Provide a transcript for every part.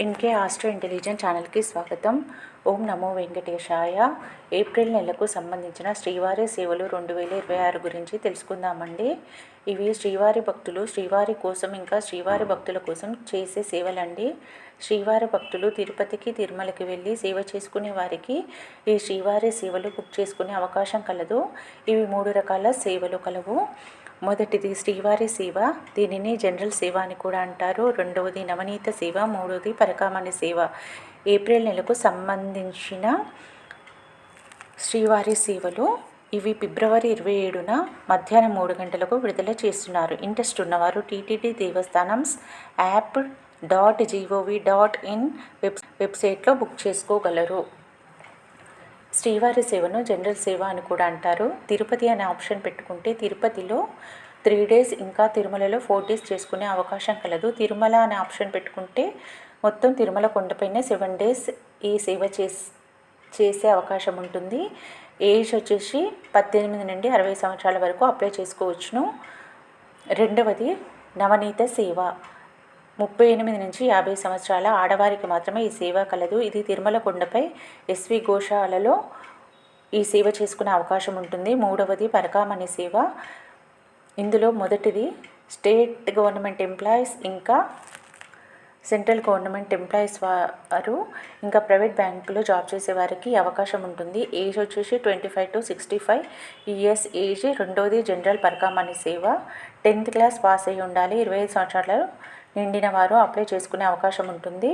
NK astro intelligent ఛానల్కి స్వాగతం. ఓం నమో వెంకటేశాయ. April నెలకు సంబంధించిన శ్రీవారి సేవలు 2026 గురించి తెలుసుకుందామండి. ఇవి శ్రీవారి భక్తులు శ్రీవారి కోసం ఇంకా శ్రీవారి భక్తుల కోసం చేసే సేవలండి. శ్రీవారి భక్తులు తిరుపతికి తిరుమలకి వెళ్ళి సేవ చేసుకునే వారికి ఈ శ్రీవారి సేవలు బుక్ చేసుకునే అవకాశం కలదు. ఇవి 3 రకాల సేవలు కలవు. మొదటిది శ్రీవారి సేవ, దీనిని జనరల్ సేవ అని కూడా అంటారు. రెండవది నవనీత సేవ, మూడవది పరకామణి సేవ. ఏప్రిల్ నెలకు సంబంధించిన శ్రీవారి సేవలు ఇవి ఫిబ్రవరి 27న మధ్యాహ్నం 3 గంటలకు విడుదల చేస్తున్నారు. ఇంట్రెస్ట్ ఉన్నవారు టీటీడీ దేవస్థానమ్స్ యాప్ .gov.in వెబ్సైట్లో బుక్ చేసుకోగలరు. శ్రీవారి సేవను జనరల్ సేవ అని కూడా అంటారు. తిరుపతి అనే ఆప్షన్ పెట్టుకుంటే తిరుపతిలో 3 days ఇంకా తిరుమలలో 4 days చేసుకునే అవకాశం కలదు. తిరుమల అనే ఆప్షన్ పెట్టుకుంటే మొత్తం తిరుమల కొండపైనే 7 days ఈ సేవ చేసే అవకాశం ఉంటుంది. ఏజ్ వచ్చేసి 18 నుండి 60 సంవత్సరాల వరకు అప్లై చేసుకోవచ్చును. రెండవది నవనీత సేవ, 38 నుంచి 50 సంవత్సరాల ఆడవారికి మాత్రమే ఈ సేవ కలదు. ఇది తిరుమల కొండపై ఎస్వి గోశాలలో ఈ సేవ చేసుకునే అవకాశం ఉంటుంది. మూడవది పరకామణి సేవ. ఇందులో మొదటిది స్టేట్ గవర్నమెంట్ ఎంప్లాయీస్ ఇంకా సెంట్రల్ గవర్నమెంట్ ఎంప్లాయీస్ వారు ఇంకా ప్రైవేట్ బ్యాంకులో జాబ్ చేసే వారికి అవకాశం ఉంటుంది. ఏజ్ వచ్చేసి 25 to 65 years ఏజ్. రెండవది జనరల్ పరకామణి సేవ, 10th class పాస్ అయి ఉండాలి. 25 సంవత్సరాలు నిండిన వారు అప్లై చేసుకునే అవకాశం ఉంటుంది.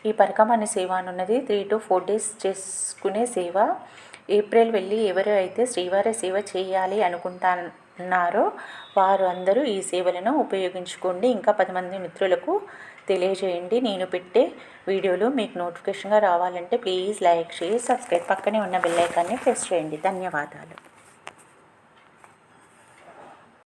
ఈ పరకామణి సేవ అన్నది 3 to 4 days చేసుకునే సేవ. ఏప్రిల్ వెళ్ళి ఎవరు అయితే శ్రీవారి సేవ చేయాలి అనుకుంటున్నారో వారు అందరూ ఈ సేవలను ఉపయోగించుకోండి. ఇంకా 10 మంది మిత్రులకు తెలియజేయండి. నేను పెట్టే వీడియోలు మీకు నోటిఫికేషన్గా రావాలంటే ప్లీజ్ లైక్, షేర్, సబ్స్క్రైబ్, పక్కనే ఉన్న బెల్ ఐకాన్ని ప్రెస్ చేయండి. ధన్యవాదాలు.